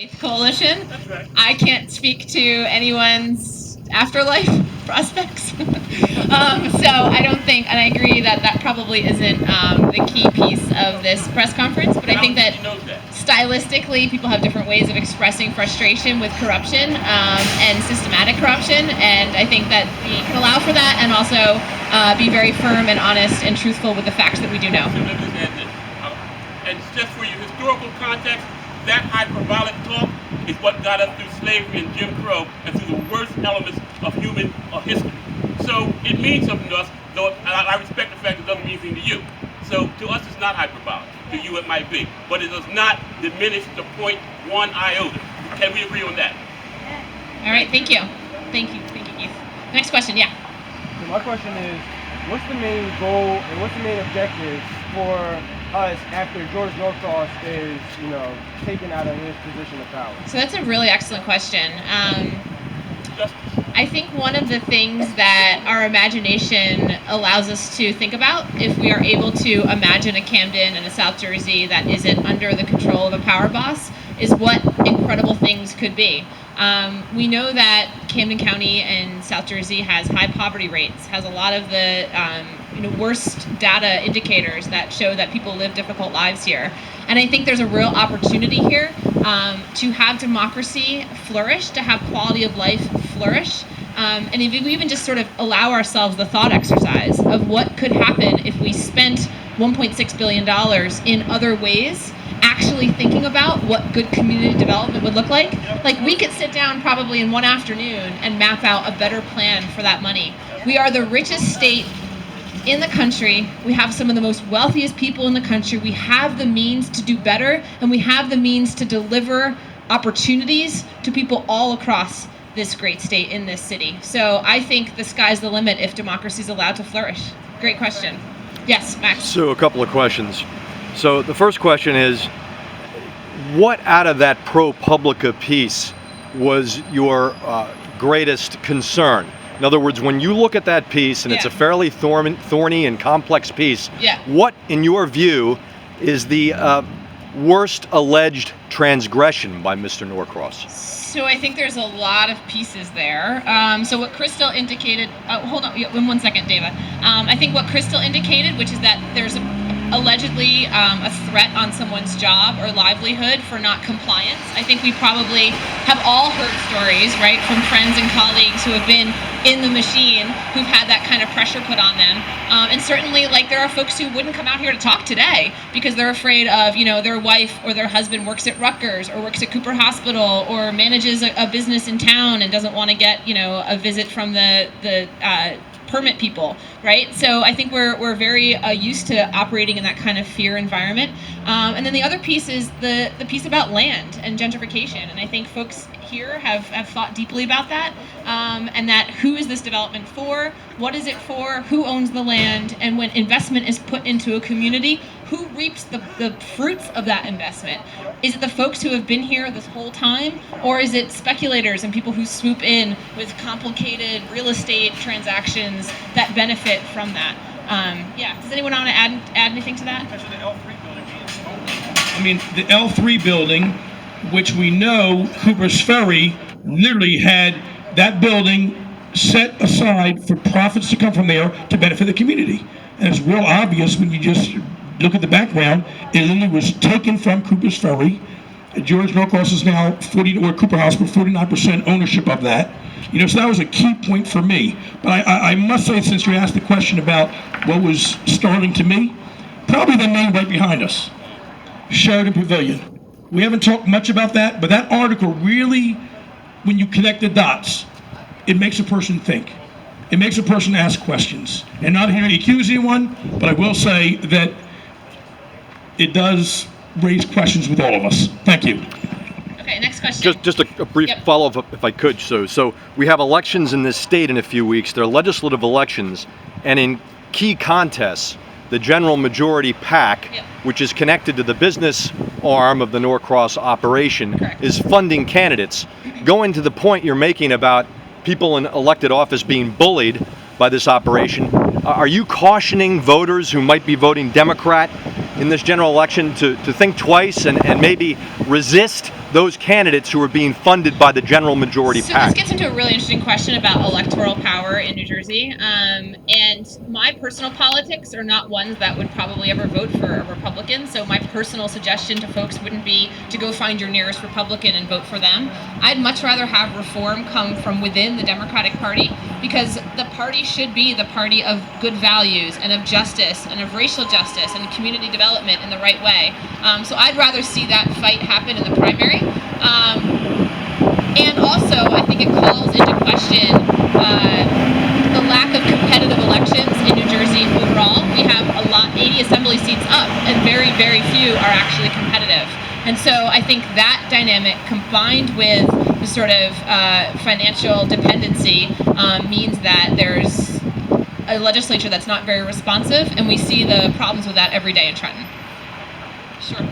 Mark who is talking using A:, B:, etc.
A: Faith Coalition.
B: That's right.
A: I can't speak to anyone's afterlife prospects. So I don't think, and I agree that that probably isn't the key piece of this press conference, but I think that stylistically people have different ways of expressing frustration with corruption and systematic corruption, and I think that we can allow for that and also be very firm and honest and truthful with the facts that we do know.
B: And just for your historical context, that hyperbolic talk is what got us through slavery and Jim Crow and through the worst elements of human history. So it means something to us, though I respect the fact it doesn't mean anything to you. So to us it's not hyperbolic. To you it might be. But it does not diminish the point one iota. Can we agree on that?
A: All right, thank you. Thank you, Keith. Next question, yeah.
C: So my question is, what's the main goal and what's the main objective for us after George Norcross is, taken out of his position of power?
A: So that's a really excellent question. I think one of the things that our imagination allows us to think about, if we are able to imagine a Camden and a South Jersey that isn't under the control of a power boss, is what incredible things could be. We know that Camden County and South Jersey has high poverty rates, has a lot of the worst data indicators that show that people live difficult lives here. And I think there's a real opportunity here to have democracy flourish, to have quality of life flourish. And if we even just sort of allow ourselves the thought exercise of what could happen if we spent $1.6 billion in other ways, actually thinking about what good community development would look like we could sit down probably in one afternoon and map out a better plan for that money. We are the richest state in the country. We have some of the most wealthiest people in the country. We have the means to do better, and we have the means to deliver opportunities to people all across this great state in this city. So I think the sky's the limit if democracy is allowed to flourish. Great question. Yes, Max.
D: So a couple of questions. So the first question is, what out of that ProPublica piece was your greatest concern? In other words, when you look at that piece, and it's a fairly thorny and complex piece, what, in your view, is the worst alleged transgression by Mr. Norcross?
A: So I think there's a lot of pieces there. So what Crystal indicated, hold on, one second, Dava. I think what Crystal indicated, which is that there's allegedly a threat on someone's job or livelihood for not compliance. I think we probably have all heard stories, right, from friends and colleagues who have been in the machine who've had that kind of pressure put on them. And certainly, there are folks who wouldn't come out here to talk today because they're afraid of, their wife or their husband works at Rutgers or works at Cooper Hospital or manages a business in town and doesn't want to get, a visit from the permit people, right? So I think we're very used to operating in that kind of fear environment. And then the other piece is the piece about land and gentrification. And I think folks here have thought deeply about that, and that who is this development for? What is it for? Who owns the land? And when investment is put into a community, who reaps the fruits of that investment? Is it the folks who have been here this whole time? Or is it speculators and people who swoop in with complicated real estate transactions that benefit from that? Does anyone want to add anything to that?
E: I mean, the L3 building, which we know Cooper's Ferry literally had that building set aside for profits to come from there to benefit the community. And it's real obvious when you just look at the background. It literally was taken from Cooper's Ferry. George Norcross is now Cooper Hospital, 49% ownership of that. So that was a key point for me. But I must say, since you asked the question about what was startling to me, probably the name right behind us, Sheridan Pavilion. We haven't talked much about that, but that article really, when you connect the dots, it makes a person think. It makes a person ask questions. And not here to accuse anyone, but I will say that it does raise questions with all of us. Thank you.
A: Okay, next question.
D: Just a brief follow-up, if I could. So we have elections in this state in a few weeks. They're legislative elections, and in key contests, the general majority PAC, which is connected to the business arm of the Norcross operation, is funding candidates. Going to the point you're making about people in elected office being bullied by this operation, are you cautioning voters who might be voting Democrat in this general election to think twice and maybe resist those candidates who are being funded by the general majority
A: So
D: PAC?
A: this gets into a really interesting question about electoral power in New Jersey. And my personal politics are not ones that would probably ever vote for a Republican. So my personal suggestion to folks wouldn't be to go find your nearest Republican and vote for them. I'd much rather have reform come from within the Democratic Party, because the party should be the party of good values and of justice and of racial justice and community development in the right way. So I'd rather see that fight happen in the primary. And also, I think it calls into question the lack of competitive elections in New Jersey overall. We have 80 assembly seats up, and very, very few are actually competitive. And so I think that dynamic, combined with the sort of financial dependency, means that there's a legislature that's not very responsive, and we see the problems with that every day in Trenton. Sure.